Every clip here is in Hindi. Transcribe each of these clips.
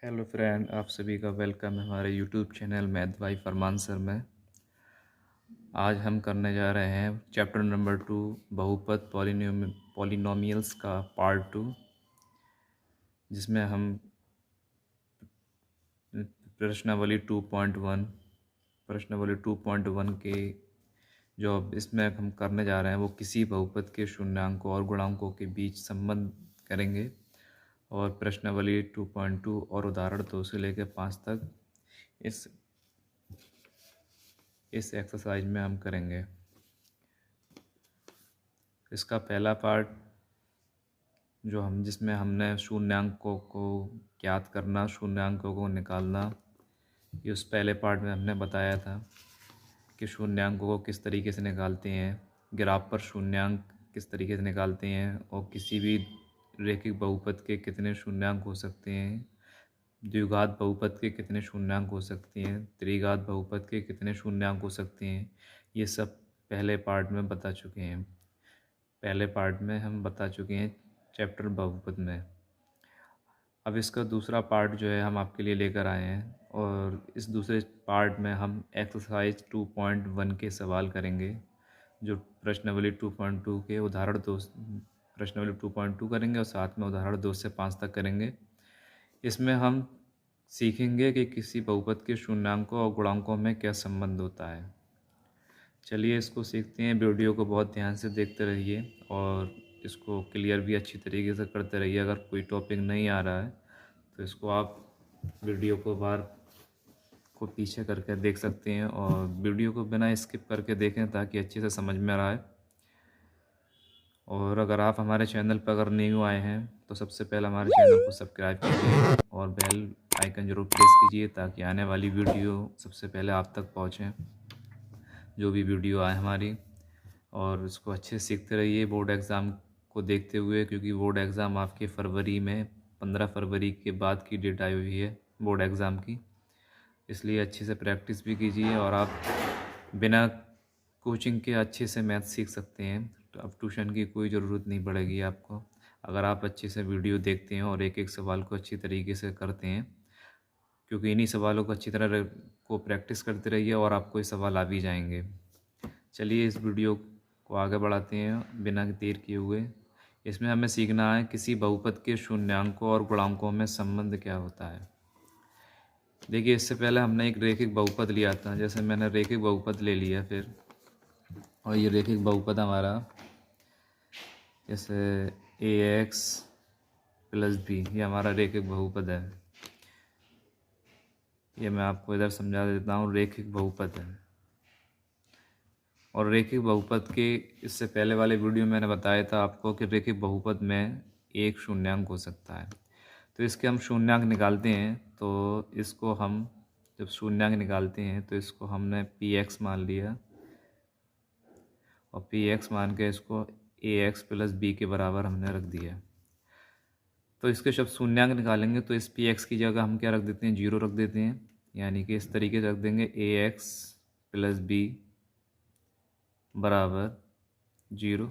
हेलो फ्रेंड, आप सभी का वेलकम है हमारे यूट्यूब चैनल मैथ बाय फरमान सर में। आज हम करने जा रहे हैं चैप्टर नंबर 2 बहुपद पॉलिनोमियल्स का पार्ट 2, जिसमें हम प्रश्नावली 2.1 के जो अब इसमें हम करने जा रहे हैं वो किसी बहुपद के शून्यांकों और गुणांकों के बीच संबंध करेंगे। और प्रश्नावली 2.2 और उदाहरण 2 से लेकर 5 तक इस एक्सरसाइज में हम करेंगे। इसका पहला पार्ट जिसमें हमने शून्यांकों को ज्ञात करना, शून्यांकों को निकालना, ये उस पहले पार्ट में हमने बताया था कि शून्यांकों को किस तरीके से निकालते हैं, ग्राफ पर शून्यांक किस तरीके से निकालते हैं, और किसी भी रैखिक बहुपद के कितने शून्यांक हो सकते हैं, द्विघात बहुपद के कितने शून्यांक हो सकते हैं, त्रिघात बहुपद के कितने शून्यांक हो सकते हैं, ये सब पहले पार्ट में बता चुके हैं। पहले पार्ट में हम बता चुके हैं चैप्टर बहुपद में। अब इसका दूसरा पार्ट जो है हम आपके लिए लेकर आए हैं, और इस दूसरे पार्ट में हम एक्सरसाइज 2.1 के सवाल करेंगे, जो प्रश्नावली 2.2 के उदाहरण 2 प्रश्नावली 2.2 करेंगे और साथ में उदाहरण 2 से 5 तक करेंगे। इसमें हम सीखेंगे कि किसी बहुपद के शून्यांकों और गुणांकों में क्या संबंध होता है। चलिए इसको सीखते हैं। वीडियो को बहुत ध्यान से देखते रहिए और इसको क्लियर भी अच्छी तरीके से करते रहिए। अगर कोई टॉपिक नहीं आ रहा है तो इसको आप वीडियो को बार को पीछे करके देख सकते हैं, और वीडियो को बिना स्किप करके देखें ताकि अच्छे से समझ में आ रहा है। और अगर आप हमारे चैनल पर अगर न्यू आए हैं तो सबसे पहले हमारे चैनल को सब्सक्राइब कीजिए और बेल आइकन ज़रूर प्रेस कीजिए ताकि आने वाली वीडियो सबसे पहले आप तक पहुँचें, जो भी वीडियो आए हमारी। और इसको अच्छे से सीखते रहिए बोर्ड एग्ज़ाम को देखते हुए, क्योंकि बोर्ड एग्ज़ाम आपके फरवरी में 15 फरवरी के बाद की डेट आई हुई है बोर्ड एग्ज़ाम की, इसलिए अच्छे से प्रैक्टिस भी कीजिए। और आप बिना कोचिंग के अच्छे से मैथ सीख सकते हैं, तो अब ट्यूशन की कोई ज़रूरत नहीं पड़ेगी आपको, अगर आप अच्छे से वीडियो देखते हैं और एक एक सवाल को अच्छी तरीके से करते हैं। क्योंकि इन्हीं सवालों को अच्छी तरह को प्रैक्टिस करते रहिए और आपको ये सवाल आ भी जाएंगे। चलिए इस वीडियो को आगे बढ़ाते हैं बिना देर किए हुए। इसमें हमें सीखना है किसी बहुपद के शून्यांकों और गुणांकों में संबंध क्या होता है। देखिए, इससे पहले हमने एक रैखिक बहुपद लिया था। जैसे मैंने रैखिक बहुपद ले लिया फिर, और ये रैखिक बहुपद हमारा जैसे ax प्लस बी, ये हमारा रैखिक बहुपद है। ये मैं आपको इधर समझा देता हूँ, रैखिक बहुपद है। और रैखिक बहुपद के इससे पहले वाले वीडियो में मैंने बताया था आपको कि रैखिक बहुपद में एक शून्यांक हो सकता है। तो इसके हम शून्यांक निकालते हैं, तो इसको हम जब शून्यांक निकालते हैं तो इसको हमने px मान लिया, और px मान के इसको ax प्लस बी के बराबर हमने रख दिया। तो इसके जब शून्यांक निकालेंगे तो इस px की जगह हम क्या रख देते हैं, 0 रख देते हैं। यानी कि इस तरीके से रख देंगे ax प्लस बी बराबर 0।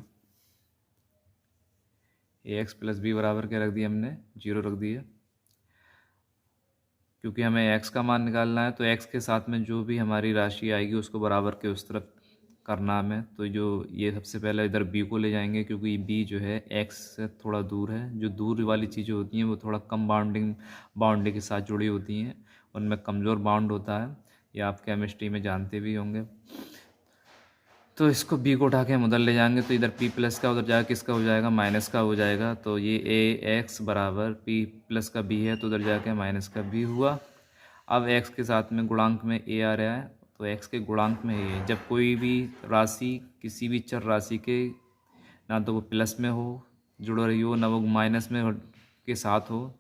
ax प्लस बी बराबर क्या रख दिया हमने, 0 रख दिया। क्योंकि हमें x का मान निकालना है, तो x के साथ में जो भी हमारी राशि आएगी उसको बराबर के उस तरफ करना हमें। तो जो ये सबसे पहले इधर b को ले जाएंगे, क्योंकि b जो है x से थोड़ा दूर है। जो दूर वाली चीज़ें होती हैं वो थोड़ा कम बाउंडिंग के साथ जुड़ी होती हैं, उनमें कमज़ोर बाउंड होता है। ये आप केमिस्ट्री में जानते भी होंगे। तो इसको b को उठा के हम उधर ले जाएंगे, तो इधर p प्लस का उधर जाकर किसका हो जाएगा, माइनस का हो जाएगा। तो ये ax बराबर p प्लस का b है, तो उधर जाके माइनस का b हुआ। अब x के साथ में गुणांक में a आ रहा है, तो x के गुणांक में a है। जब कोई भी राशि किसी भी चर राशि के ना तो वो प्लस में हो जुड़ रही हो, ना वो माइनस में के साथ हो,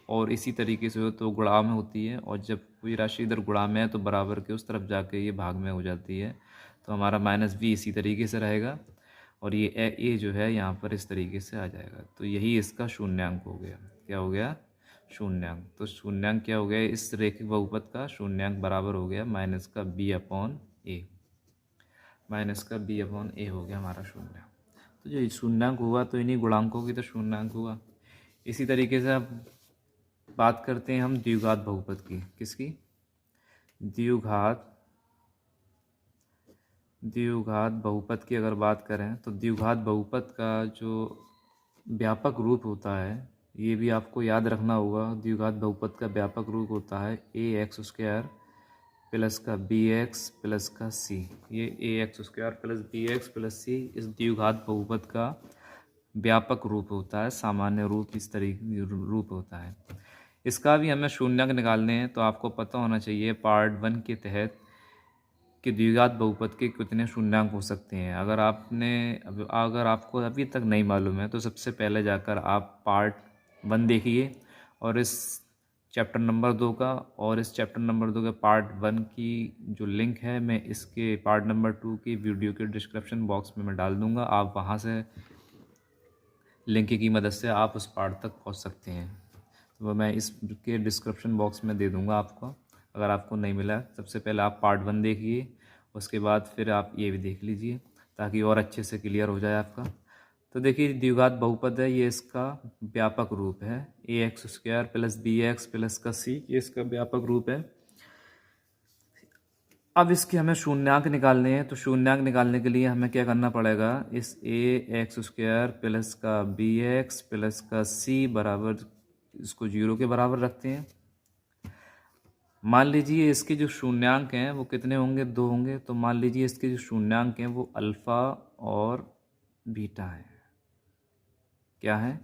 और इसी तरीके से हो तो गुणा में होती है। और जब कोई राशि इधर गुणा में है तो बराबर के उस तरफ जाके ये भाग में हो जाती है। तो हमारा माइनस बी इसी तरीके से रहेगा, और ये ए जो है यहाँ पर इस तरीके से आ जाएगा। तो यही इसका शून्यांक हो गया। क्या हो गया, शून्यांक। तो शून्यांक क्या हो गया, इस रैखिक बहुपद का शून्यांक बराबर हो गया माइनस का बी अपॉन ए। माइनस का बी अपॉन ए हो गया हमारा शून्यांक। तो जो शून्यांक हुआ तो इन्हीं गुणांकों की तो शून्यांक हुआ। इसी तरीके से अब बात करते हैं हम द्विघात बहुपद की। किसकी? द्विघात बहुपद की अगर बात करें तो द्विघात बहुपद का जो व्यापक रूप होता है, ये भी आपको याद रखना होगा। द्विघात बहुपद का व्यापक रूप होता है ए एक्स स्क्वायर प्लस का बी एक्स प्लस का सी। ये ए x square plus b x plus सी इस द्विघात बहुपद का व्यापक रूप होता है, सामान्य रूप इस तरीके रूप होता है। इसका भी हमें शून्यक निकालने हैं, तो आपको पता होना चाहिए पार्ट 1 के तहत कि द्विघात बहुपद के कितने शून्यांक हो सकते हैं। अगर आपको अभी तक नहीं मालूम है तो सबसे पहले जाकर आप पार्ट 1 देखिए और इस चैप्टर नंबर 2 का और इस चैप्टर नंबर 2 के पार्ट 1 की जो लिंक है मैं इसके पार्ट नंबर 2 की वीडियो के डिस्क्रिप्शन बॉक्स में मैं डाल दूँगा। आप वहाँ से लिंक की मदद से आप उस पार्ट तक पहुँच सकते हैं। तो मैं इसके डिस्क्रिप्शन बॉक्स में दे दूँगा आपको। अगर आपको नहीं मिला, सबसे पहले आप पार्ट 1 देखिए, उसके बाद फिर आप ये भी देख लीजिए ताकि और अच्छे से क्लियर हो जाए आपका। तो देखिए द्विघात बहुपद है, ये इसका व्यापक रूप है a x square plus b x plus का सी, ये इसका व्यापक रूप है। अब इसके हमें शून्यांक निकालने हैं, तो शून्यांक निकालने के लिए हमें क्या करना पड़ेगा, इस ए एक्स स्क्वायर प्लस का बी एक्स प्लस का सी बराबर, इसको 0 के बराबर रखते हैं। मान लीजिए इसके जो शून्यांक हैं वो कितने होंगे, 2 होंगे। तो मान लीजिए इसके जो शून्यांक हैं वो अल्फ़ा और बीटा है। क्या है?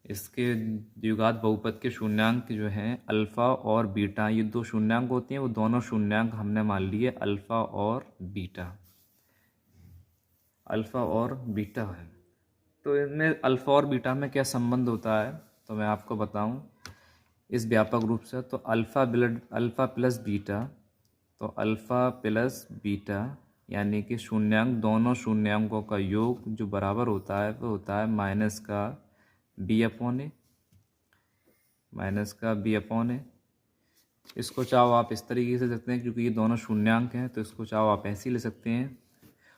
इसके द्विघात बहुपद के शून्यांक जो हैं अल्फ़ा और बीटा, ये 2 शून्यांक होते हैं, वो दोनों शून्यांक हमने मान लिए अल्फ़ा और बीटा। अल्फ़ा और बीटा है, तो इनमें अल्फ़ा और बीटा में क्या संबंध होता है तो मैं आपको बताऊं इस व्यापक रूप से। तो अल्फ़ा प्लस बीटा, तो अल्फ़ा प्लस बीटा यानी कि शून्यांक, दोनों शून्यांकों का योग जो बराबर होता है वो होता है माइनस का बी अपॉन ए, इसको चाहो आप इस तरीके से सकते हैं क्योंकि ये दोनों शून्यांक हैं, तो इसको चाहो आप ऐसे ही ले सकते हैं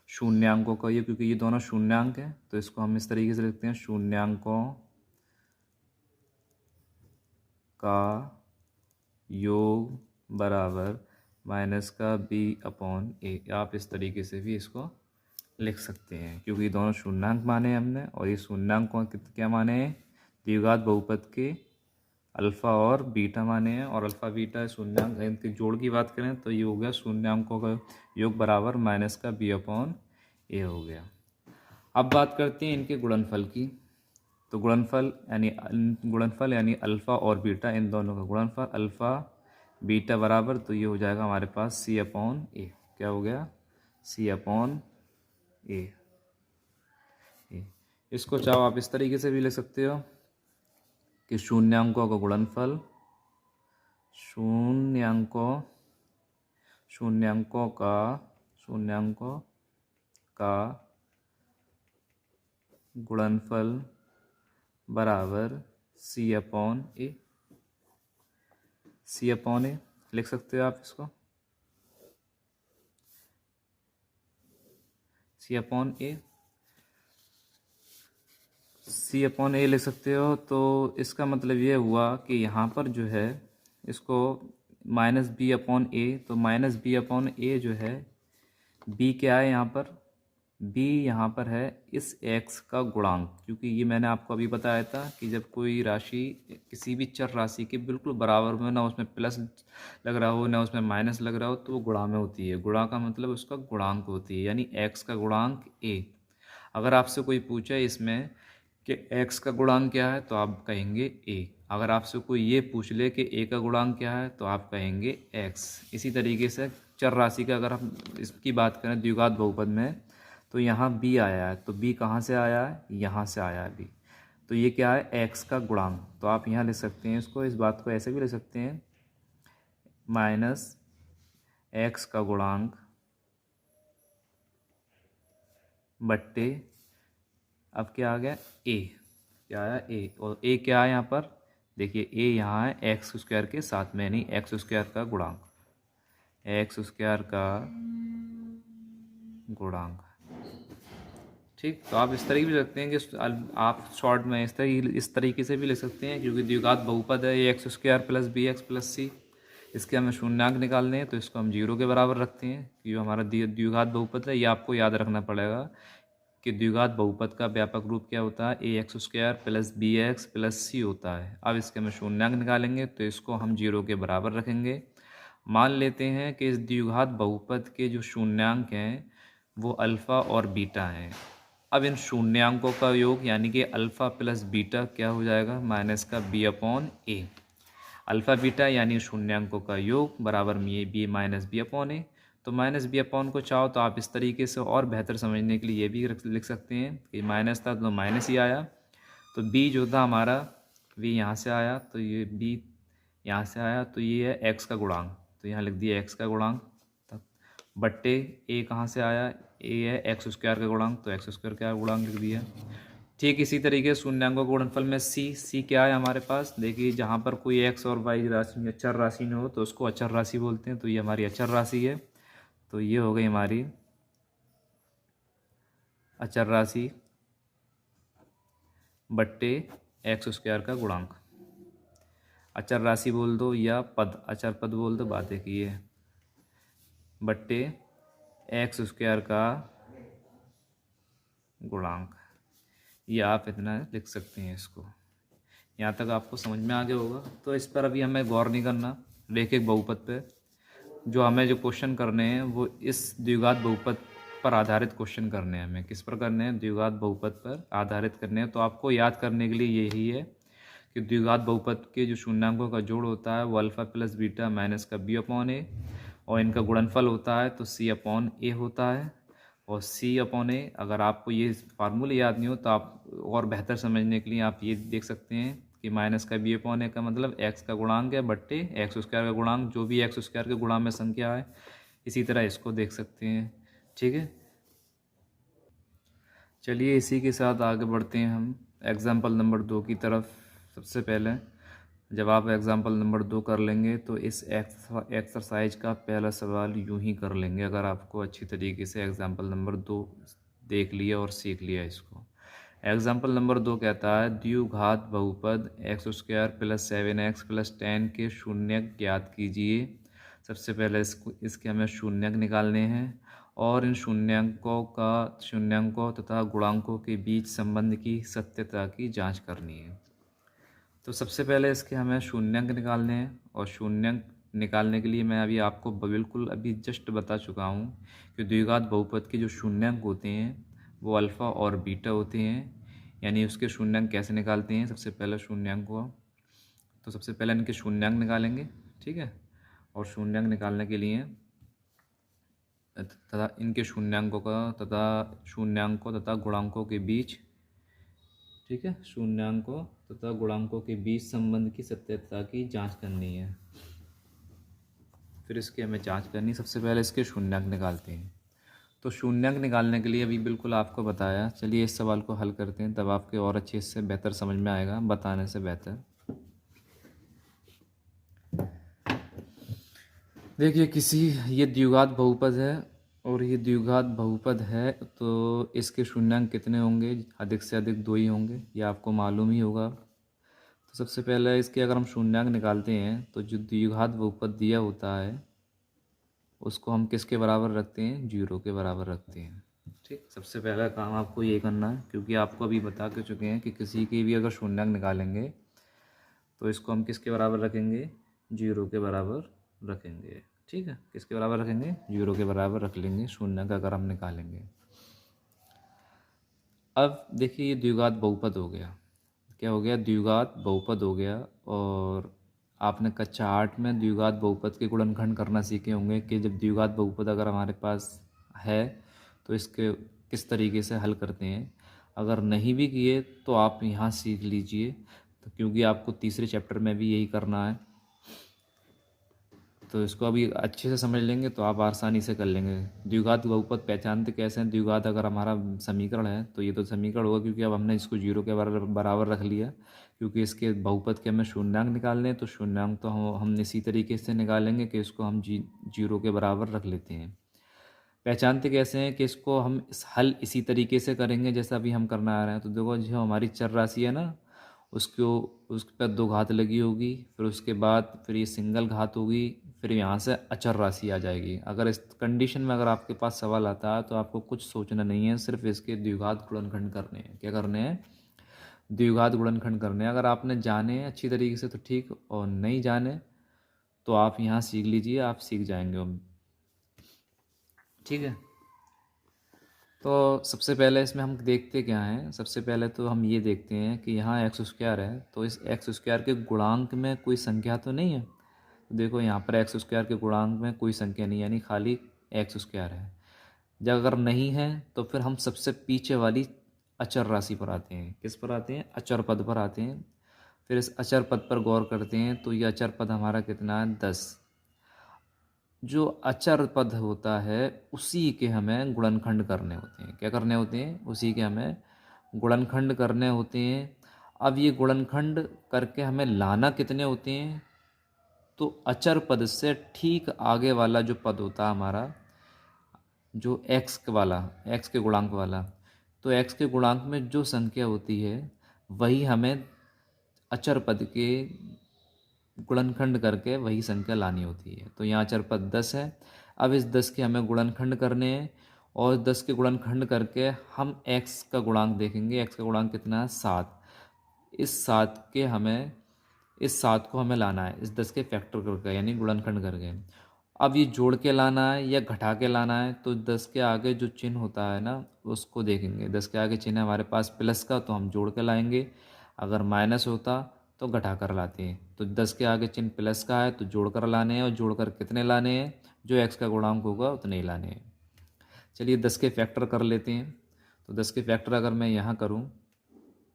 शून्यांकों का ये, क्योंकि ये दोनों शून्यांक हैं तो इसको हम इस तरीके से लिखते हैं शून्यांकों का योग बराबर माइनस का बी अपॉन ए। आप इस तरीके से भी इसको लिख सकते हैं क्योंकि ये दोनों शून्यांक माने हैं हमने, और ये शून्यांकों क्या माने हैं, द्विघात बहुपद के अल्फ़ा और बीटा माने हैं। और अल्फ़ा बीटा शून्यांक, इनके जोड़ की बात करें तो ये हो गया शून्यांकों का योग बराबर माइनस का बी अपॉन ए हो गया। अब बात करते हैं इनके गुणनफल की। तो गुणनफल यानी अल्फ़ा और बीटा, इन दोनों का गुणनफल अल्फ़ा बीटा बराबर, तो ये हो जाएगा हमारे पास सी अपॉन ए। क्या हो गया? सी अपॉन ए। इसको चाहो आप इस तरीके से भी ले सकते हो कि शून्यांकों का गुणनफल, शून्यांकों का गुणनफल बराबर सी अपॉन ए। लिख सकते हो आप इसको सी अपॉन ए लिख सकते हो। तो इसका मतलब ये हुआ कि यहाँ पर जो है इसको माइनस बी अपॉन ए, तो माइनस बी अपॉन ए जो है, बी क्या है यहाँ पर, बी यहाँ पर है इस x का गुणांक। क्योंकि ये मैंने आपको अभी बताया था कि जब कोई राशि किसी भी चर राशि के बिल्कुल बराबर में, ना उसमें प्लस लग रहा हो ना उसमें माइनस लग रहा हो, तो वो गुणा में होती है। गुणा का मतलब उसका गुणांक होती है, यानी x का गुणांक a। अगर आपसे कोई पूछे इसमें कि x का गुणांक क्या है तो आप कहेंगे a। अगर आपसे कोई ये पूछ ले कि a का गुणांक क्या है तो आप कहेंगे x। इसी तरीके से चर राशि का अगर हम इसकी बात करें द्विघात बहुपद में, तो यहाँ b आया है, तो b कहाँ से आया है, यहाँ से आया है b। तो ये क्या है, x का गुणांक। तो आप यहाँ लिख सकते हैं इसको, इस बात को ऐसे भी लिख सकते हैं माइनस x का गुणांक बट्टे, अब क्या आ गया a, क्या आया a, और a क्या है यहाँ पर, देखिए a यहाँ है एक्स स्क्वायर के साथ में, यानी एक्स स्क्वायर का गुणांक, ठीक। तो आप इस तरीके भी लिख सकते हैं कि आप शॉर्ट में इस तरीके से भी लिख सकते हैं, क्योंकि द्विघात बहुपद है ये x square plus b x plus c, इसके हमें शून्यांक निकालने हैं, तो इसको हम जीरो के बराबर रखते हैं कि जो हमारा द्विघात बहुपद है। ये आपको याद रखना पड़ेगा कि द्विघात बहुपद का व्यापक रूप क्या होता है, a x square plus b x plus c होता है। अब इसके हमें शून्यांक निकालेंगे, तो इसको हम जीरो के बराबर रखेंगे। मान लेते हैं कि इस द्विघात बहुपद के जो शून्यांक हैं वो अल्फ़ा और बीटा हैं। अब इन शून्यांकों का योग यानी कि अल्फ़ा प्लस बीटा क्या हो जाएगा, माइनस का बी अपॉन ए। अल्फ़ा बीटा यानी शून्यांकों का योग बराबर में बी माइनस बी अपॉन ए। तो माइनस बी अपॉन को चाहो तो आप इस तरीके से और बेहतर समझने के लिए ये भी लिख सकते हैं कि माइनस था तो माइनस ही आया, तो बी जो था हमारा वी यहाँ से आया, तो ये बी यहाँ से आया, तो ये है एक्स का गुणांक, तो यहाँ लिख दिया एक्स का गुणांक। बट्टे ए कहाँ से आया, ए है एक्स स्क्वायर का गुणांक, तो एक्स स्क्वायर का गुणांक लिख दिया। ठीक इसी तरीके से शून्यांकों के गुणनफल में सी क्या है हमारे पास, देखिए जहाँ पर कोई एक्स और वाई राशि अचर राशि न हो तो उसको अचर राशि बोलते हैं, तो ये हमारी अचर राशि है। तो ये हो गई हमारी अचर राशि बट्टे एक्स स्क्वायर का गुणांक। अचर राशि बोल दो या पद, अचर पद बोल दो, बात एक ही है, बट्टे एक्स स्क्वायर का गुणांक। ये आप इतना लिख सकते हैं इसको। यहाँ तक आपको समझ में आ गया होगा। तो इस पर अभी हमें गौर नहीं करना रैखिक बहुपद पे। जो हमें जो क्वेश्चन करने हैं वो इस द्विघात बहुपद पर आधारित क्वेश्चन करने हैं। हमें किस पर करने हैं, द्विघात बहुपद पर आधारित करने हैं। तो आपको याद करने के लिए यही है कि द्विघात बहुपद के जो शून्यांकों का जोड़ होता है वो अल्फ़ा प्लस बीटा माइनस का बी अपॉन ए, और इनका गुणनफल होता है तो सी अपॉन ए होता है। और सी अपॉन ए, अगर आपको ये फार्मूले याद नहीं हो तो आप और बेहतर समझने के लिए आप ये देख सकते हैं कि माइनस का बी अपॉन ए का मतलब एक्स का गुणांक है बट्टे एक्स स्क्वायर का गुणांक, जो भी एक्स स्क्वायर के गुणांक में संख्या है। इसी तरह इसको देख सकते हैं। ठीक है, चलिए इसी के साथ आगे बढ़ते हैं हम एग्जाम्पल नंबर 2 की तरफ। सबसे पहले जब आप एग्जाम्पल नंबर 2 कर लेंगे तो इस एक्सरसाइज का पहला सवाल यूं ही कर लेंगे, अगर आपको अच्छी तरीके से एग्जाम्पल नंबर 2 देख लिया और सीख लिया इसको। एग्जाम्पल नंबर 2 कहता है द्विघात बहुपद x square plus 7x plus 10 के शून्यक ज्ञात कीजिए। सबसे पहले इसके हमें शून्यक निकालने हैं और इन शून्यंकों तथा गुणांकों के बीच संबंध की सत्यता की जांच करनी है। तो सबसे पहले इसके हमें शून्यंक निकालने हैं, और शून्यंक निकालने के लिए मैं अभी आपको बिल्कुल अभी जस्ट बता चुका हूँ कि द्विघात बहुपद के जो शून्यंक होते हैं वो अल्फ़ा और बीटा होते हैं। यानी उसके शून्यंक कैसे निकालते हैं, सबसे पहले शून्यंक को, तो सबसे पहले इनके शून्यंक निकालेंगे। ठीक है, और शून्यंक निकालने के लिए तथा इनके शून्यंकों तथा गुणांकों के बीच, ठीक है, शून्यंकों तथा गुणांकों के बीच संबंध की सत्यता की जांच करनी है। फिर इसकी हमें जांच करनी, सबसे पहले इसके शून्यंक निकालते हैं। तो शून्यंक निकालने के लिए अभी बिल्कुल आपको बताया। चलिए इस सवाल को हल करते हैं, तब आपके और अच्छे से बेहतर समझ में आएगा बताने से बेहतर। देखिए ये द्विघात बहुपद है, और ये द्विघात बहुपद है तो इसके शून्यंक कितने होंगे, अधिक से अधिक 2 ही होंगे, ये आपको मालूम ही होगा। तो सबसे पहले इसके अगर हम शून्यंक निकालते हैं तो जो द्विघात बहुपद दिया होता है उसको हम किसके बराबर रखते हैं, 0 के बराबर रखते हैं। ठीक, सबसे पहला काम आपको ये करना है, क्योंकि आपको अभी बता के चुके हैं कि किसी की भी अगर शून्यंक निकालेंगे तो इसको हम किसके बराबर रखेंगे, 0 के बराबर रखेंगे। ठीक है, किसके बराबर रखेंगे, 0 के बराबर रख लेंगे शून्यंक अगर हम निकालेंगे। अब देखिए ये द्विघात बहुपद हो गया, क्या हो गया, द्विघात बहुपद हो गया। और आपने कक्षा 8 में द्विघात बहुपद के गुणनखंड करना सीखे होंगे कि जब द्विघात बहुपद अगर हमारे पास है तो इसके किस तरीके से हल करते हैं। अगर नहीं भी किए तो आप यहाँ सीख लीजिए, तो क्योंकि आपको तीसरे चैप्टर में भी यही करना है। तो इसको अभी अच्छे से समझ लेंगे तो आप आसानी से कर लेंगे। द्विघात बहुपद पहचानते कैसे हैं, द्विघात अगर हमारा समीकरण है तो ये तो समीकरण होगा, क्योंकि अब हमने इसको 0 के बराबर रख लिया, क्योंकि इसके बहुपद के हमें शून्यंक निकालने हैं। तो शून्यंक तो हम इसी तरीके से निकालेंगे कि इसको हम 0 के बराबर रख लेते हैं। पहचानते कैसे हैं कि इसको हम हल इसी तरीके से करेंगे जैसा अभी हम करना आ रहे हैं। तो देखो जो हमारी चर राशि है ना, उसको उस पर 2 घात लगी होगी, फिर उसके बाद फिर ये सिंगल घात होगी, फिर यहाँ से अचर राशि आ जाएगी। अगर इस कंडीशन में अगर आपके पास सवाल आता है तो आपको कुछ सोचना नहीं है, सिर्फ इसके द्विघात गुणनखंड करने हैं। क्या करने हैं? द्विघात गुणनखंड करने हैं। अगर आपने जाने अच्छी तरीके से तो ठीक, और नहीं जाने तो आप यहाँ सीख लीजिए, आप सीख जाएंगे। ठीक है। तो सबसे पहले इसमें हम देखते क्या हैं, सबसे पहले तो हम ये देखते हैं कि यहाँ एक्स स्क्वायर है, तो इस एक्स स्क्वायर के गुणांक में कोई संख्या तो नहीं है। तो देखो यहाँ पर एक्स स्क्वायर के गुणांक में कोई संख्या नहीं, यानी खाली एक्स स्क्वायर है। जब अगर नहीं है तो फिर हम सबसे पीछे वाली अचर राशि पर आते हैं। किस पर आते हैं? अचर पद पर आते हैं। फिर इस अचर पद पर गौर करते हैं तो ये अचर पद हमारा कितना है? 10। जो अचर पद होता है उसी के हमें गुणनखंड करने होते हैं। क्या करने होते हैं? उसी के हमें गुणनखंड करने होते हैं। अब ये गुणनखंड करके हमें लाना कितने होते हैं? तो अचर पद से ठीक आगे वाला जो पद होता है हमारा, जो एक्स वाला, एक्स के गुणांक वाला, तो एक्स के गुणांक में जो संख्या होती है वही हमें अचर पद के गुणनखंड करके वही संख्या लानी होती है। तो यहाँ अचर पद 10 है। अब इस 10 के हमें गुणनखंड करने हैं, और 10 के गुणनखंड करके हम x का गुणांक देखेंगे। x का गुणांक कितना है? 7। इस 7 को हमें लाना है, इस 10 के फैक्टर करके, यानी गुणनखंड करके। अब ये जोड़ के लाना है या घटा के लाना है, तो 10 के आगे जो चिन्ह होता है ना उसको देखेंगे। 10 के आगे चिन्ह है हमारे पास प्लस का, तो हम जोड़ के लाएंगे। अगर माइनस होता तो घटा कर लाते हैं। तो 10 के आगे चिन्ह प्लस का है तो जोड़ कर लाने हैं, और जोड़ कर कितने लाने हैं? जो एक्स का गुणांक होगा उतने ही लाने हैं। चलिए 10 के फैक्टर कर लेते हैं। तो 10 के फैक्टर अगर मैं यहाँ करूँ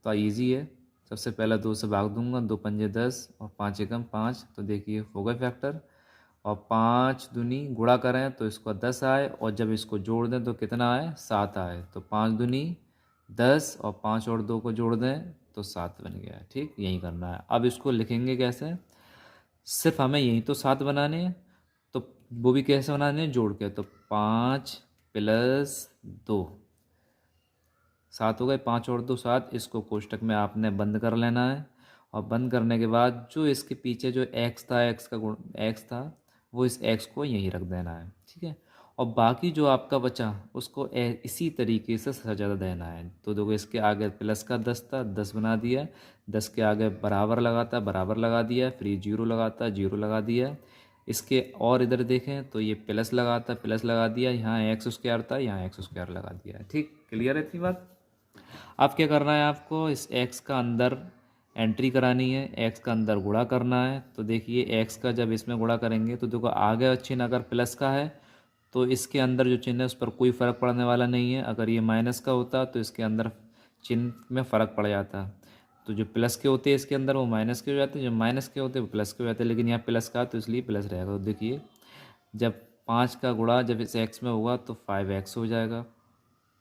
तो ईजी है। सबसे पहला 2 से भाग दूंगा, 2 पंजे 10 और 5 एकम 5, तो देखिए हो गए फैक्टर। और 5 दूनी गुणा करें तो इसको 10 आए, और जब इसको जोड़ दें तो कितना आए? 7 आए। तो 5 दूनी 10 और 5 और 2 को जोड़ दें तो 7 बन गया। ठीक, यही करना है। अब इसको लिखेंगे कैसे? सिर्फ हमें यही तो 7 बनाने हैं, तो वो भी कैसे बनाने हैं? जोड़ के। तो 5 प्लस 2, 7 हो गए। 5 और 2 7, इसको कोष्टक में आपने बंद कर लेना है। और बंद करने के बाद जो इसके पीछे जो एक्स था, एक्स का गुण एक्स था, वो इस एक्स को यहीं रख देना है। ठीक है। और बाकी जो आपका बचा उसको इसी तरीके से सजा देना है। तो देखो इसके आगे प्लस का 10 था, 10 बना दिया। 10 के आगे बराबर लगाता, बराबर लगा दिया। फिर ये जीरो लगाता, जीरो लगा दिया। इसके और इधर देखें तो ये प्लस लगाता, प्लस लगा दिया। यहाँ एक्स स्क्वायर था, यहाँ एक्स स्क्वायर लगा दिया। ठीक, क्लियर है इतनी बात? अब क्या करना है आपको? इस x का अंदर एंट्री करानी है, x का अंदर गुणा करना है। तो देखिए x का जब इसमें गुणा करेंगे तो देखो आगे चिन्ह अगर प्लस का है तो इसके अंदर जो चिन्ह है उस पर कोई फ़र्क पड़ने वाला नहीं है। अगर ये माइनस का होता तो इसके अंदर चिन्ह में फ़र्क पड़ जाता। तो जो प्लस के होते हैं इसके अंदर वो माइनस के हो जाते हैं, जो माइनस के होते हैं वो प्लस के हो जाते हैं। लेकिन यहाँ प्लस का तो इसलिए प्लस रहेगा। तो देखिए जब 5 का गुणा जब इस x में होगा तो 5x हो जाएगा।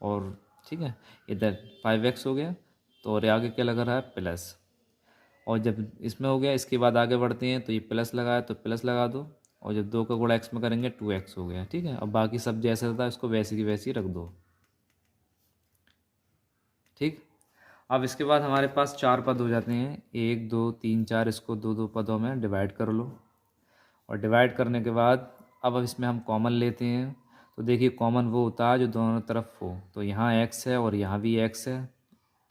और ठीक है, इधर 5x हो गया, तो और आगे क्या लग रहा है? प्लस। और जब इसमें हो गया, इसके बाद आगे बढ़ते हैं तो ये प्लस लगाया तो प्लस लगा दो, और जब 2 का गुणा x में करेंगे 2x हो गया। ठीक है। और बाकी सब जैसे था इसको वैसे की वैसी रख दो। ठीक। अब इसके बाद हमारे पास 4 पद हो जाते हैं, 1 2 3 4, इसको 2 2 पदों में डिवाइड कर लो। और डिवाइड करने के बाद अब इसमें हम कॉमन लेते हैं। तो देखिए कॉमन वो होता है जो दोनों तरफ हो। तो यहाँ x है और यहाँ भी x है,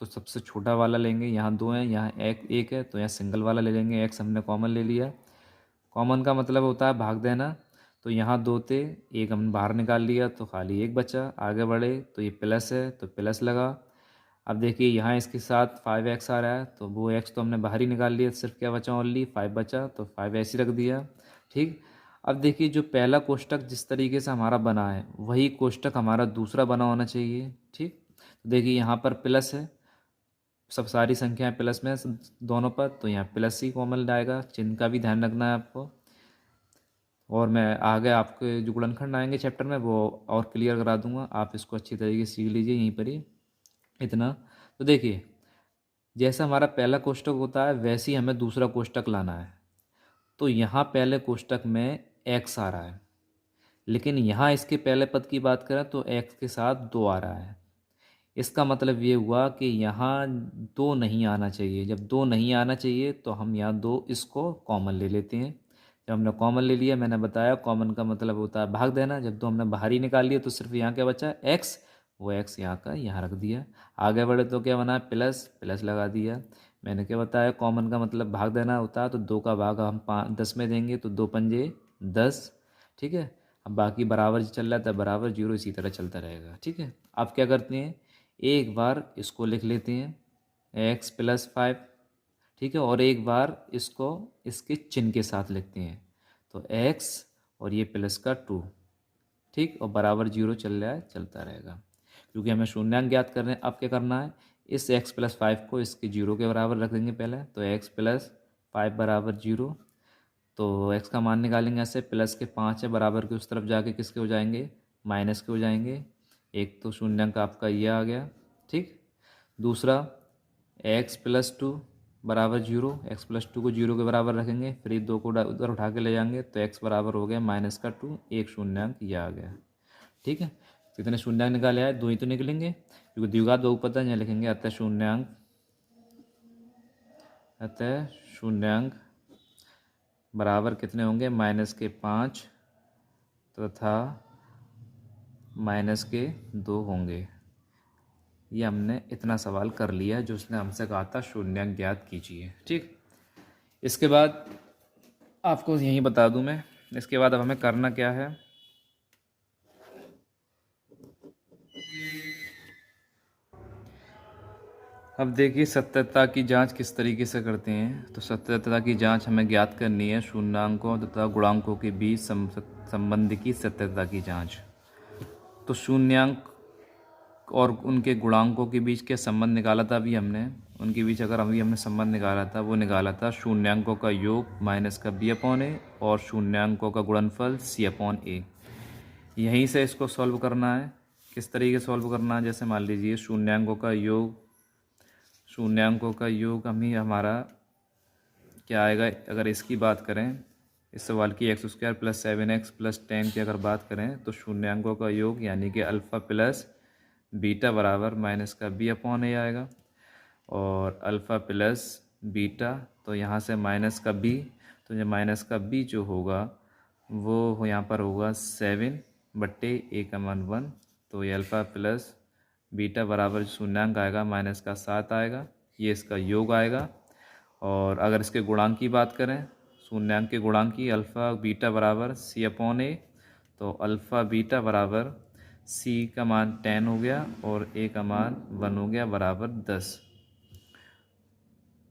तो सबसे छोटा वाला लेंगे। यहाँ 2 है, यहाँ एक है, तो यहाँ सिंगल वाला ले लेंगे। x हमने कॉमन ले लिया। कॉमन का मतलब होता है भाग देना। तो यहाँ 2 थे, एक हमने बाहर निकाल लिया तो खाली एक बचा। आगे बढ़े तो ये प्लस है तो प्लस लगा। अब देखिए यहाँ इसके साथ 5x आ रहा है, तो वो x तो हमने बाहर ही निकाल लिया, सिर्फ क्या बचा? ओनली 5 बचा, तो 5 ऐसे रख दिया। ठीक। अब देखिए जो पहला कोष्टक जिस तरीके से हमारा बना है वही कोष्टक हमारा दूसरा बना होना चाहिए। ठीक। तो देखिए यहाँ पर प्लस है, सब सारी संख्याएं प्लस में दोनों पर, तो यहाँ प्लस ही कॉमन आएगा। चिन्ह का भी ध्यान रखना है आपको। और मैं आगे आपके जो गुणनखंड आएंगे चैप्टर में वो और क्लियर करा दूंगा, आप इसको अच्छी तरीके से सीख लीजिए यहीं पर ही इतना। तो देखिए जैसा हमारा पहला कोष्टक होता है वैसे ही हमें दूसरा कोष्टक लाना है। तो यहाँ पहले कोष्टक में x आ रहा है, लेकिन यहाँ इसके पहले पद की बात करें तो x के साथ 2 आ रहा है। इसका मतलब ये हुआ कि यहाँ 2 नहीं आना चाहिए। जब 2 नहीं आना चाहिए तो हम यहाँ 2 इसको कॉमन ले लेते हैं। जब हमने कॉमन ले लिया, मैंने बताया कॉमन का मतलब होता है भाग देना। जब 2 हमने बाहर ही निकाल लिया तो सिर्फ यहाँ क्या बचा, x। वो x यहाँ का यहाँ रख दिया। आगे बढ़े तो क्या बना, प्लस प्लस लगा दिया। मैंने क्या बताया, कॉमन का मतलब भाग देना होता है। तो 2 का भाग हम 10 में देंगे तो 2 पंजे 10। ठीक है, अब बाकी बराबर चल रहा था, बराबर 0 इसी तरह चलता रहेगा। ठीक है, अब क्या करते हैं, एक बार इसको लिख लेते हैं x + 5। ठीक है, और एक बार इसको इसके चिन्ह के साथ लिखते हैं तो x और ये प्लस का 2। ठीक, और बराबर 0 चल रहा है, चलता रहेगा क्योंकि हमें शून्यांक ज्ञात करने। अब क्या करना है, इस x + 5 को इसके 0 के बराबर रख देंगे पहले। तो x + 5 बराबर 0। तो x का मान निकालेंगे ऐसे, प्लस के 5 है, बराबर के उस तरफ जाके किसके हो जाएंगे, माइनस के हो जाएंगे। एक तो शून्यांक आपका ये आ गया। ठीक, दूसरा x + 2 बराबर 0। x + 2 को 0 के बराबर रखेंगे, फिर ये 2 को उधर उठा के ले जाएंगे तो x बराबर हो गया -2। एक शून्यांक ये आ गया। ठीक है, कितने शून्यांक निकाले आए, 2 ही तो निकलेंगे क्योंकि द्विघात बहुपद है। यहाँ लिखेंगे अतः शून्यांक बराबर कितने होंगे, -5 तथा -2 होंगे। ये हमने इतना सवाल कर लिया जो उसने हमसे कहा था शून्यांक ज्ञात कीजिए। ठीक, इसके बाद आपको यही बता दूं मैं, इसके बाद अब हमें करना क्या है। अब देखिए सत्यता की जांच किस तरीके से करते हैं। तो सत्यता की जांच हमें ज्ञात करनी है शून्यांकों तथा गुणांकों के बीच संबंध की सत्यता की जांच। तो शून्यांक और उनके गुणांकों के बीच क्या संबंध निकाला था अभी हमने, उनके बीच अगर अभी हमने संबंध निकाला था, वो निकाला था शून्यांकों का योग माइनस का b/a और शून्यांकों का गुणनफल c/a। यहीं से इसको सॉल्व करना है। किस तरीके से सॉल्व करना है, जैसे मान लीजिए शून्यांकों का योग हमारा क्या आएगा, अगर इसकी बात करें, इस सवाल की x² + 7x + 10 की अगर बात करें तो शून्यांकों का योग यानी कि अल्फ़ा प्लस बीटा बराबर माइनस का b/a आएगा। और अल्फ़ा प्लस बीटा, तो यहाँ से माइनस का b, तो ये माइनस का b जो होगा वो यहाँ पर होगा 7/a/1। तो ये अल्फ़ा प्लस बीटा बराबर शून्यांक आएगा माइनस का 7 आएगा, ये इसका योग आएगा। और अगर इसके गुणांक की बात करें, शून्यांक के गुणांक की, अल्फ़ा बीटा बराबर c/a, तो अल्फ़ा बीटा बराबर c का मान 10 हो गया और a का मान 1 हो गया, बराबर 10।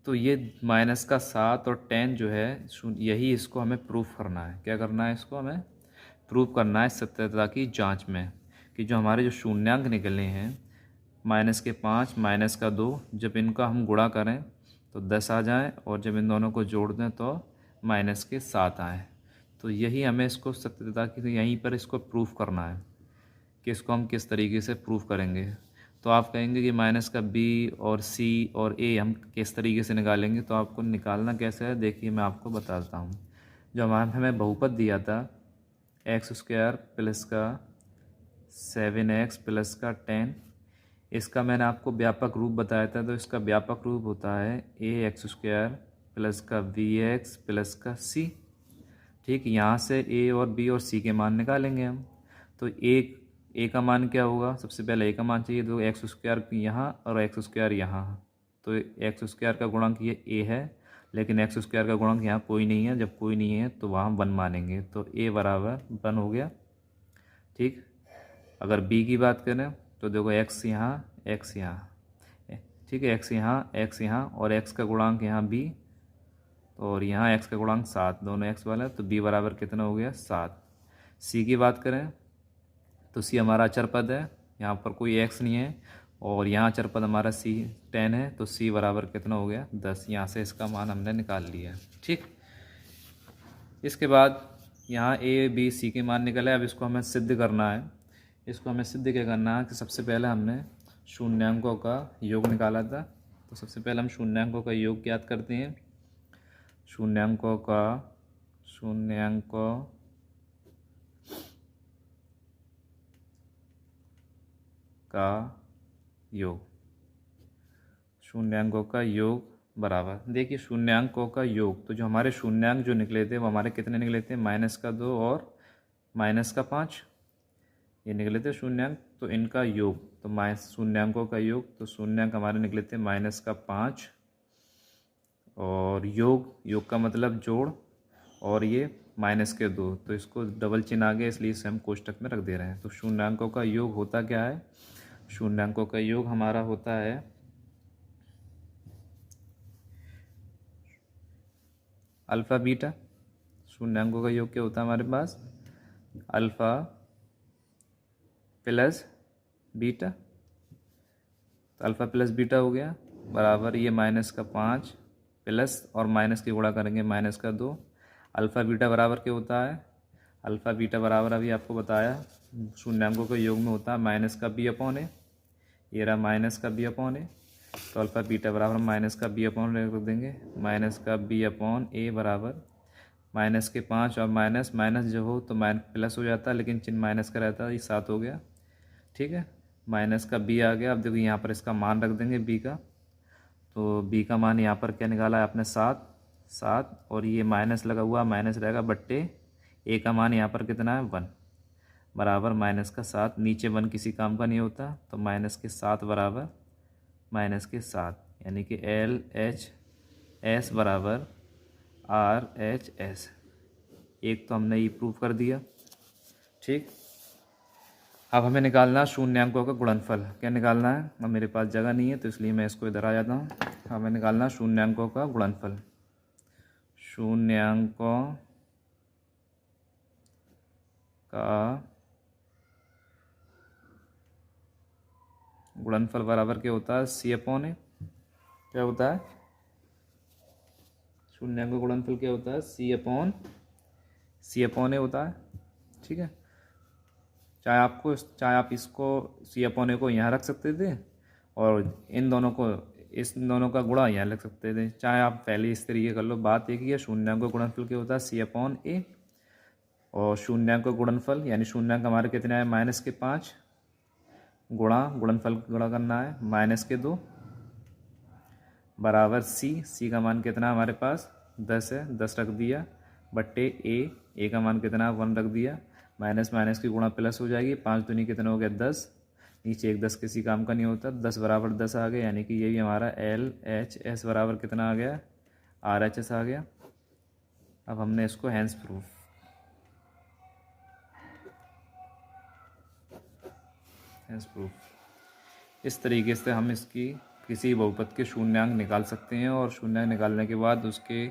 तो ये माइनस का 7 और 10 जो है, यही इसको हमें प्रूफ करना है। क्या करना है, इसको हमें प्रूफ करना है सत्यता की जांच में, कि जो हमारे जो शून्यांक निकले हैं -5 -2, जब इनका हम गुणा करें तो 10 आ जाए और जब इन दोनों को जोड़ दें तो -7 आए। तो यही हमें इसको सत्यता की, यहीं पर इसको प्रूफ करना है कि इसको हम किस तरीके से प्रूफ करेंगे। तो आप कहेंगे कि माइनस का b और c और a हम किस तरीके से निकालेंगे। तो आपको निकालना कैसे है, देखिए मैं आपको बताता हूँ। जो हमें बहुपद दिया था x² प्लस का 7x प्लस का 10, इसका मैंने आपको व्यापक रूप बताया था। तो इसका व्यापक रूप होता है ax² प्लस का bx प्लस का c। ठीक, यहाँ से a और b और c के मान निकालेंगे हम। तो a का मान क्या होगा, सबसे पहले a का मान चाहिए, तो x² यहाँ और x² यहाँ। तो x² का गुणांक ये a है, लेकिन x² का गुणांक यहाँ कोई नहीं है। जब कोई नहीं है तो वहाँ 1 मानेंगे, तो a बराबर 1 हो गया। ठीक, अगर b की बात करें तो देखो x यहाँ x यहाँ, ठीक है, x यहाँ और x का गुणांक यहाँ b, और यहाँ x का गुणांक 7, दोनों x वाला है, तो b बराबर कितना हो गया 7। c की बात करें तो c हमारा अचर पद है, यहाँ पर कोई x नहीं है, और यहाँ अचर पद हमारा c 10 है, तो c बराबर कितना हो गया 10। यहाँ से इसका मान हमने निकाल लिया। ठीक, इसके बाद यहाँ a b c के मान निकले। अब इसको हमें सिद्ध करना है। इसको हमें सिद्ध क्या करना है कि सबसे पहले हमने शून्यांकों का योग निकाला था। तो सबसे पहले हम शून्यांकों का योग ज्ञात करते हैं। शून्यांकों का योग, शून्यांकों का योग बराबर, देखिए शून्यांकों का योग, तो जो हमारे शून्यांक जो निकले थे वो हमारे कितने निकले थे, -2 और -5, ये निकले थे शून्यांक। तो इनका योग, तो शून्यांकों का योग, तो शून्यांक हमारे निकले थे -5 और योग का मतलब जोड़, और ये -2, तो इसको डबल चिन्ह आ गया, इसलिए इसे हम कोष्टक में रख दे रहे हैं। तो शून्यांकों का योग होता क्या है, शून्यांकों का योग हमारा होता है अल्फ़ा बीटा। शून्यांकों का योग क्या होता है हमारे पास, अल्फ़ा प्लस बीटा, तो अल्फ़ा प्लस बीटा हो गया बराबर ये -5 प्लस और माइनस की गुणा करेंगे -2। अल्फ़ा बीटा बराबर क्या होता है, अल्फ़ा बीटा बराबर अभी आपको बताया शून्यांकों के योग में होता है -b/a, ये रहा -b/a, तो अल्फ़ा बीटा बराबर -b/a रख देंगे, -b/a बराबर माइनस के 5 और माइनस माइनस जो हो तो प्लस हो जाता है, लेकिन चिन्ह माइनस का रहता है, ये 7 हो गया। ठीक है, माइनस का b आ गया। अब देखो यहाँ पर इसका मान रख देंगे b का, तो b का मान यहाँ पर क्या निकाला है आपने 7, और ये माइनस लगा हुआ माइनस रहेगा बट्टे a का मान यहाँ पर कितना है 1, बराबर -7, नीचे 1 किसी काम का नहीं होता, तो -7 बराबर -7, यानी कि LHS बराबर RHS। एक तो हमने ये प्रूव कर दिया। ठीक, अब हमें निकालना शून्यांकों का गुणनफल। क्या निकालना है, अब मेरे पास जगह नहीं है तो इसलिए मैं इसको इधर आ जाता हूँ। हमें निकालना शून्यांकों का गुणनफल, शून्यांकों का गुणनफल बराबर क्या होता है, C/A। क्या होता है, शून्यांकों का गुणनफल क्या होता है, C/A होता है। ठीक है, चाहे आप इसको C/A को यहाँ रख सकते थे और इन दोनों का गुणा यहाँ रख सकते थे, चाहे आप पहले इस तरीके कर लो। बात एक ही है, शून्यांकों का गुणनफल क्या होता है C/A, और शून्यांकों का गुणनफल यानी शून्यांक हमारे कितने आए -5, गुणनफल गुणा करना है -2 बराबर C का मान कितना हमारे पास 10 है, 10 रख दिया बट्टे A का मान कितना 1 रख दिया, माइनस माइनस की गुणा प्लस हो जाएगी, 5 दूनी कितना हो गया 10, नीचे एक 10 किसी काम का नहीं होता, 10 बराबर 10 आ गया, यानी कि ये भी हमारा LHS बराबर कितना आ गया RHS आ गया। अब हमने इसको हैंस प्रूफ इस तरीके से हम इसकी किसी बहुपद के शून्यांक निकाल सकते हैं, और शून्यांक निकालने के बाद उसके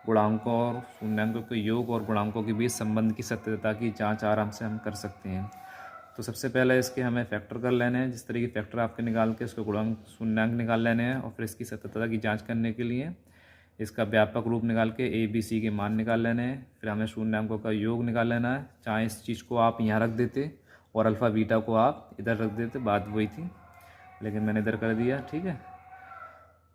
गुणांकों और शून्यांकों के योग और गुणांकों के बीच संबंध की सत्यता की जांच आराम से हम कर सकते हैं। तो सबसे पहले इसके हमें फैक्टर कर लेने हैं, जिस तरीके फैक्टर आपके निकाल के उसके गुणांक शून्यांक निकाल लेने हैं, और फिर इसकी सत्यता की जाँच करने के लिए इसका व्यापक रूप निकाल के ABC के मान निकाल लेने हैं। फिर हमें शून्यांकों का योग निकाल लेना है, चाहे इस चीज़ को आप यहाँ रख देते और अल्फ़ा बीटा को आप इधर रख देते, बात वही थी, लेकिन मैंने इधर कर दिया। ठीक है,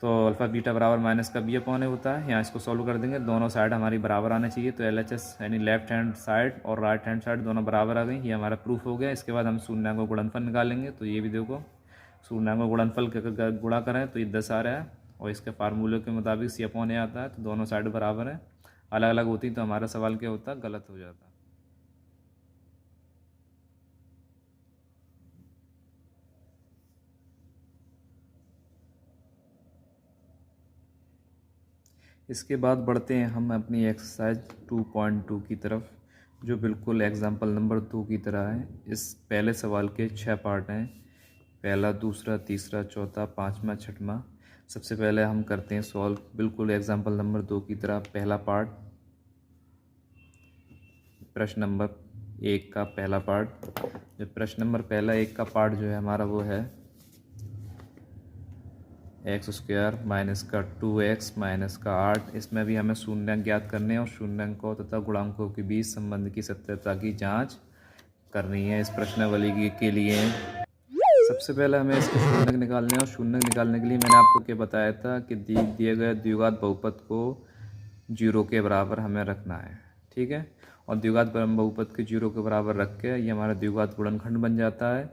तो अल्फ़ा बीटा बराबर -b/a होता है। यहाँ इसको सॉल्व कर देंगे, दोनों साइड हमारी बराबर आना चाहिए, तो LHS यानी लेफ्ट हैंड साइड और राइट हैंड साइड दोनों बराबर आ गई, ये हमारा प्रूफ हो गया। इसके बाद हम शून्यांकों का गुणनफल निकालेंगे, तो ये भी देखो शून्यांकों का गुणनफल गुणा करें तो ये 10 आ रहा है, और इसके फार्मूले के मुताबिक C/A आता है, तो दोनों साइड बराबर है। अलग अलग होती तो हमारा सवाल क्या होता, गलत हो जाता। इसके बाद बढ़ते हैं हम अपनी एक्सरसाइज 2.2 की तरफ, जो बिल्कुल एग्जाम्पल नंबर 2 की तरह है। इस पहले सवाल के 6 पार्ट हैं, पहला, दूसरा, तीसरा, चौथा, पाँचवा, छठवां। सबसे पहले हम करते हैं सॉल्व बिल्कुल एग्जाम्पल नंबर 2 की तरह। पहला पार्ट, प्रश्न नंबर 1 का पहला पार्ट। जो प्रश्न नंबर 1 का पार्ट जो है हमारा वो है x² - 2x - 8। इसमें भी हमें शून्यांक ज्ञात करने हैं और शून्यांकों तथा गुणांकों के बीच संबंध की सत्यता की जांच करनी है इस प्रश्नावली के लिए। सबसे पहले हमें इसके शून्यक निकालने हैं, और शून्यक निकालने के लिए मैंने आपको क्या बताया था कि दिए गए द्विघात बहुपद को 0 के बराबर हमें रखना है। ठीक है, और द्विघात बहुपद के 0 के बराबर रख के ये हमारा द्विघात गुणनखंड बन जाता है।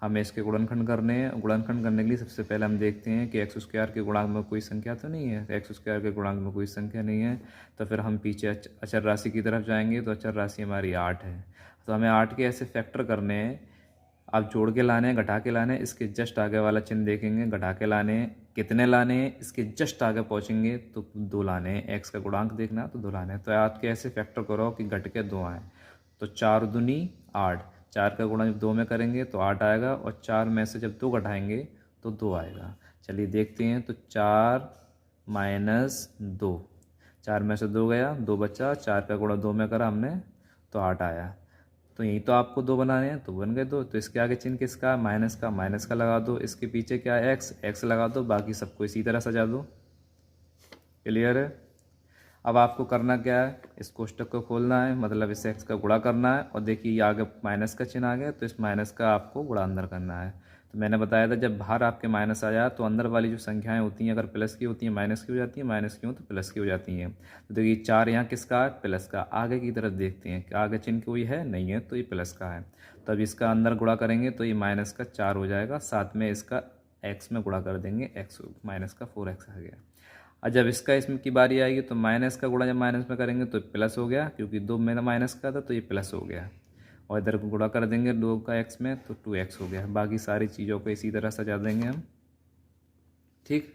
हमें इसके गुणनखंड करने हैं। गुणनखंड करने के लिए सबसे पहले हम देखते हैं कि एक्स स्क्वायर के गुणांक में कोई संख्या तो नहीं है। एक्स स्क्वायर के गुणांक में कोई संख्या नहीं है, तो फिर हम पीछे अचर राशि की तरफ जाएंगे। तो अचर राशि हमारी 8 है, तो हमें 8 के ऐसे फैक्टर करने हैं। आप जोड़ के लाने हैं, घटा के लाने हैं, इसके जस्ट आगे वाला चिन्ह देखेंगे, घटा के लाने हैं। कितने लाने हैं, इसके जस्ट आगे पहुँचेंगे तो 2 लाने हैं। एक्स का गुणांक देखना तो 2 लाने हैं। तो 8 के ऐसे फैक्टर करो कि घट के 2 आए। तो 4 दूनी 8, 4 का गुणा जब 2 में करेंगे तो 8 आएगा, और 4 में से जब 2 घटाएंगे तो 2 आएगा। चलिए देखते हैं। तो 4 - 2, 4 में से 2 गया, 2 बचा, 4 का गुणा 2 में करा हमने तो 8 आया। तो यही तो आपको 2 बनाने हैं, तो बन गए 2। तो इसके आगे चिन्ह किसका, माइनस का, माइनस का लगा दो। इसके पीछे क्या है, एक्स, एक्स लगा दो। बाकी सबको इसी तरह सजा दो। क्लियर है। अब आपको करना क्या है, इस कोष्टक को खोलना है, मतलब इस एक्स का गुणा करना है। और देखिए ये आगे माइनस का चिन्ह आ गया, तो इस माइनस का आपको गुणा अंदर करना है। तो मैंने बताया था जब बाहर आपके माइनस आ जाए तो अंदर वाली जो संख्याएं होती हैं अगर प्लस की होती हैं माइनस की हो जाती हैं, माइनस की हो तो प्लस की हो जाती हैं। तो देखिए 4 यहाँ किसका है, प्लस का। आगे की तरफ देखते हैं कि आगे चिन्ह कोई है, नहीं है, तो ये प्लस का है। तो अब इसका अंदर गुणा करेंगे तो ये माइनस का 4 हो जाएगा, साथ में इसका एक्स में गुणा कर देंगे, एक्स माइनस का 4x आ गया। और जब इसका इसमें की बारी आएगी तो माइनस का गुणा जब माइनस में करेंगे तो प्लस हो गया, क्योंकि 2 में माइनस का था तो ये प्लस हो गया। और इधर को गुणा कर देंगे 2 का एक्स में तो 2x हो गया। बाकी सारी चीज़ों को इसी तरह सजा देंगे हम। ठीक।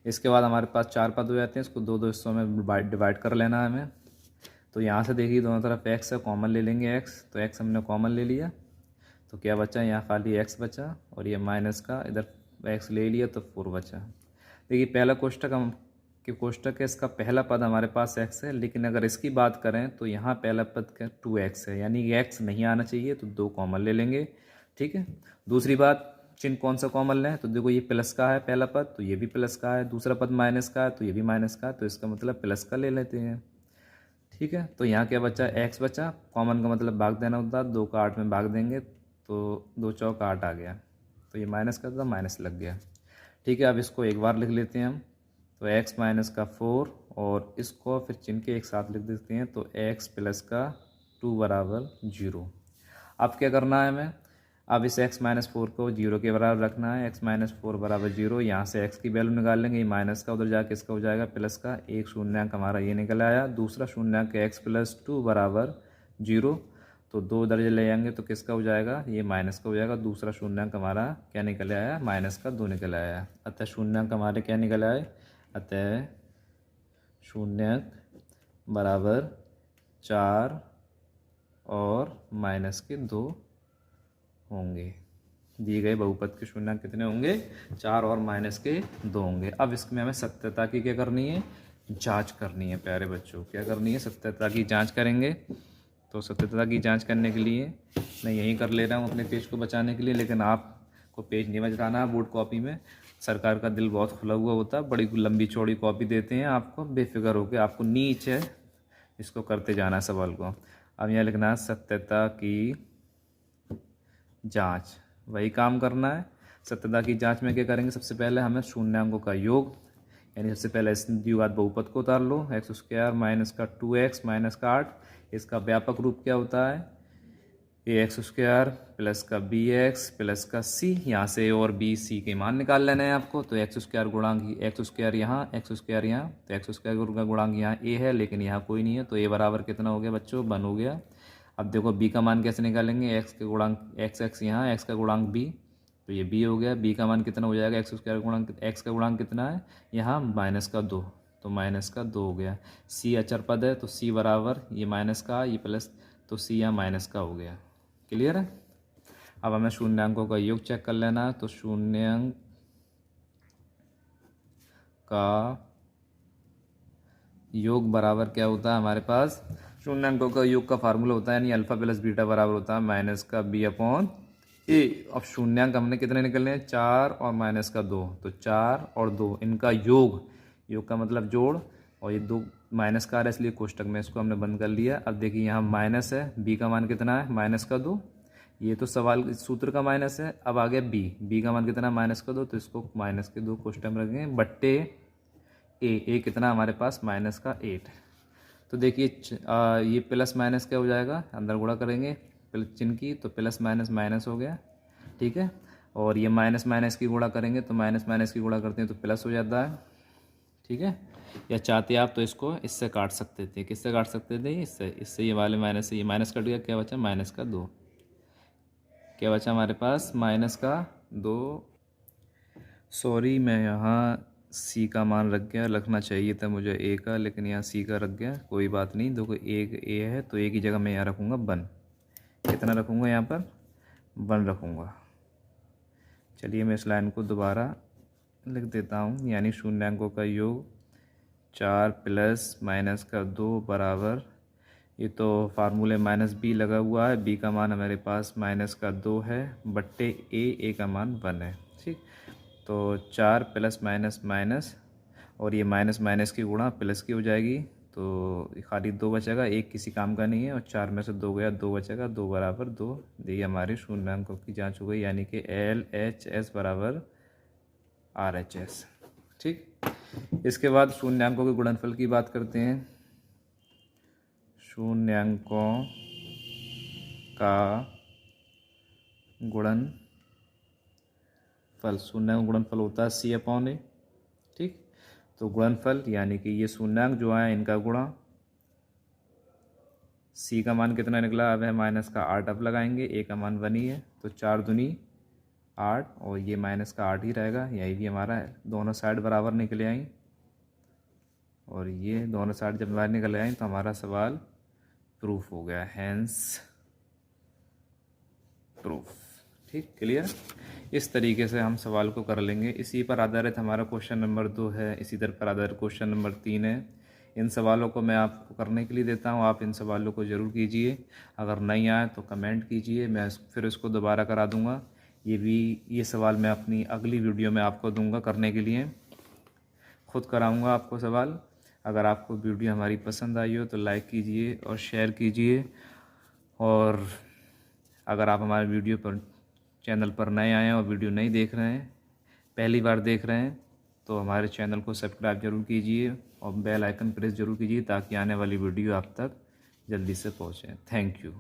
इसके बाद हमारे पास 4 पद हो जाते हैं, इसको 2 हिस्सों में डिवाइड कर लेना है हमें। तो यहाँ से देखिए दोनों तरफ x है, कॉमन ले लेंगे x। तो x हमने कॉमन ले लिया, तो क्या बचा, यहाँ खाली x बचा, और ये माइनस का इधर x ले लिया तो 4 बचा। देखिए पहला कोष्टक हम कि कोष्टक है, इसका पहला पद हमारे पास x है, लेकिन अगर इसकी बात करें तो यहाँ पहला पद क्या 2x है, यानी x नहीं आना चाहिए, तो 2 कॉमन ले लेंगे। ठीक है। दूसरी बात, चिन्ह कौन सा कॉमन लें, तो देखो ये प्लस का है पहला पद, तो ये भी प्लस का है। दूसरा पद माइनस का है तो ये भी माइनस का है, तो इसका मतलब प्लस का ले लेते हैं। ठीक है। तो यहाँ क्या बचा, x बचा। कॉमन का मतलब भाग देना होता है, 2 का 8 में भाग देंगे तो 2 चौक 8 आ गया। तो ये माइनस का था, माइनस लग गया। ठीक है। अब इसको एक बार लिख लेते हैं हम। तो x माइनस का 4, और इसको फिर चिन्ह के एक साथ लिख देते हैं, तो x प्लस का 2 बराबर 0। अब क्या करना है हमें, अब इस x माइनस 4 को 0 के बराबर रखना है। x माइनस 4 बराबर 0, यहाँ से x की वैल्यू निकाल लेंगे। ये माइनस का उधर जाके इसका हो जाएगा प्लस का। एक शून्यांक हमारा ये निकल आया। दूसरा शून्यांक x प्लस 2 बराबर 0, तो 2 दर्जे ले जाएंगे तो किसका हो जाएगा, ये माइनस का हो जाएगा। दूसरा शून्यांक हमारा क्या निकल आया, माइनस का 2 निकल आया। अतः शून्यांक हमारे क्या निकल आए, अतः शून्यांक बराबर 4 और माइनस के 2 होंगे। दिए गए बहुपद के शून्यांक कितने होंगे, 4 और माइनस के 2 होंगे। अब इसमें हमें सत्यता की क्या करनी है, जांच करनी है। प्यारे बच्चों क्या करनी है, सत्यता की जांच करेंगे। तो सत्यता की जांच करने के लिए मैं यहीं कर ले रहा हूँ अपने पेज को बचाने के लिए, लेकिन आपको पेज नहीं बचाना है। बोर्ड कॉपी में सरकार का दिल बहुत खुला हुआ होता है, बड़ी लंबी चौड़ी कॉपी देते हैं आपको, बेफिक्र होकर आपको नीचे इसको करते जाना है सवाल को। अब यहाँ लिखना है सत्यता की जांच, वही काम करना है। सत्यता की जांच में क्या करेंगे, सबसे पहले हमें शून्यांकों का योग, यानी सबसे पहले इस द्विघात बहुपद को उतार लो। एक्स स्क्वायर माइनस का 2x माइनस का 8, इसका व्यापक रूप क्या होता है, ये एक्स स्क्वायर प्लस का bx प्लस का c। यहाँ से a और b c के मान निकाल लेना है आपको। तो एक्स स्क्वायर गुणांक एक्स स्क्वायर यहाँ, एक्स स्क्वायर यहाँ, तो एक्स स्क्वायर का गुणांक यहाँ a है, लेकिन यहाँ कोई नहीं है, तो a बराबर कितना हो गया बच्चों, 1 हो गया। अब देखो b का मान कैसे निकालेंगे, x के गुणांक x यहाँ, x का गुणांक b, तो ये b हो गया। b का मान कितना हो जाएगा, एक्स स्क्वायर गुणांक x का गुणांक कितना है यहाँ, माइनस का 2, तो माइनस का 2 हो गया। c अचर पद है तो c बराबर ये माइनस का, ये प्लस, तो c यहाँ माइनस का हो गया। क्लियर है। अब हमें शून्यांकों का योग चेक कर लेना है। तो शून्यांक का योग बराबर क्या होता है हमारे पास, शून्यांकों का योग का फार्मूला होता है, यानी अल्फा प्लस बीटा बराबर होता है माइनस का b अपॉन a। अब शून्यांक हमने कितने निकलने हैं, 4 और माइनस का 2, तो 4 और 2 इनका योग, योग का मतलब जोड़, और ये 2 माइनस का आ रहा है इसलिए कोष्टक में इसको हमने बंद कर लिया। अब देखिए यहाँ माइनस है, b का मान कितना है, माइनस का 2, ये तो सवाल सूत्र का माइनस है। अब आ गया b का मान कितना है, माइनस का 2, तो इसको माइनस के 2 कोष्टक में रखेंगे, बट्टे a कितना हमारे पास, माइनस का 8। तो देखिए ये प्लस माइनस क्या हो जाएगा, अंदर गुणा करेंगे चिन्ह की, तो प्लस माइनस माइनस हो गया। ठीक है। और ये माइनस माइनस की गुणा करेंगे तो माइनस माइनस की गुणा करते हैं तो प्लस हो जाता है, ठीक है। या चाहते आप तो इसको इससे काट सकते थे, किससे काट सकते थे, इससे ये वाले माइनस से ये माइनस कट गया, क्या बचा माइनस का 2, क्या बचा हमारे पास माइनस का 2। सॉरी मैं यहाँ सी का मान रख गया, रखना चाहिए था मुझे ए का, लेकिन यहाँ सी का रख गया, कोई बात नहीं। देखो एक ए है तो ए की जगह मैं यहाँ रखूँगा 1, कितना रखूँगा यहाँ पर 1 रखूँगा। चलिए मैं इस लाइन को दोबारा लिख देता हूँ, यानी शून्यांकों का योग 4 प्लस माइनस का 2 बराबर, ये तो फार्मूले माइनस बी लगा हुआ है, बी का मान हमारे पास माइनस का 2 है बट्टे ए का मान 1 है, ठीक। तो 4 प्लस माइनस माइनस, और ये माइनस माइनस की गुणा प्लस की हो जाएगी, तो खाली 2 बचेगा, एक किसी काम का नहीं है, और 4 में से 2 गया, 2 बचेगा, 2 बराबर 2। ये हमारे शून्यांकों की जांच हो गई, यानी कि LHS बराबर RHS, ठीक। इसके बाद शून्यांकों के गुणनफल की बात करते हैं। शून्यांकों का गुणनफल, शून्यांक गुणनफल होता है C/A, ठीक। तो गुणनफल यानी कि ये शून्यांक जो आए इनका गुणा, C का मान कितना निकला, अब है माइनस का 8, अब लगाएंगे, A का मान 1 ही है, तो 4 दूनी 8, और ये माइनस का 8 ही रहेगा, यही भी हमारा है। दोनों साइड बराबर निकले आई, और ये दोनों साइड जब बाहर निकल आई तो हमारा सवाल प्रूफ हो गया, हैंस प्रूफ, ठीक, क्लियर। इस तरीके से हम सवाल को कर लेंगे। इसी पर आधारित हमारा क्वेश्चन नंबर 2 है, इसी तरह पर आधारित क्वेश्चन नंबर 3 है। इन सवालों को मैं आपको करने के लिए देता हूँ, आप इन सवालों को ज़रूर कीजिए। अगर नहीं आए तो कमेंट कीजिए, मैं फिर इसको दोबारा करा दूँगा। ये सवाल मैं अपनी अगली वीडियो में आपको दूँगा करने के लिए, खुद कराऊँगा आपको सवाल। अगर आपको वीडियो हमारी पसंद आई हो तो लाइक कीजिए और शेयर कीजिए, और अगर आप हमारे वीडियो पर चैनल पर नए आए हैं और वीडियो नहीं देख रहे हैं, पहली बार देख रहे हैं, तो हमारे चैनल को सब्सक्राइब जरूर कीजिए और बेल आइकन प्रेस जरूर कीजिए, ताकि आने वाली वीडियो आप तक जल्दी से पहुँचे। Thank you.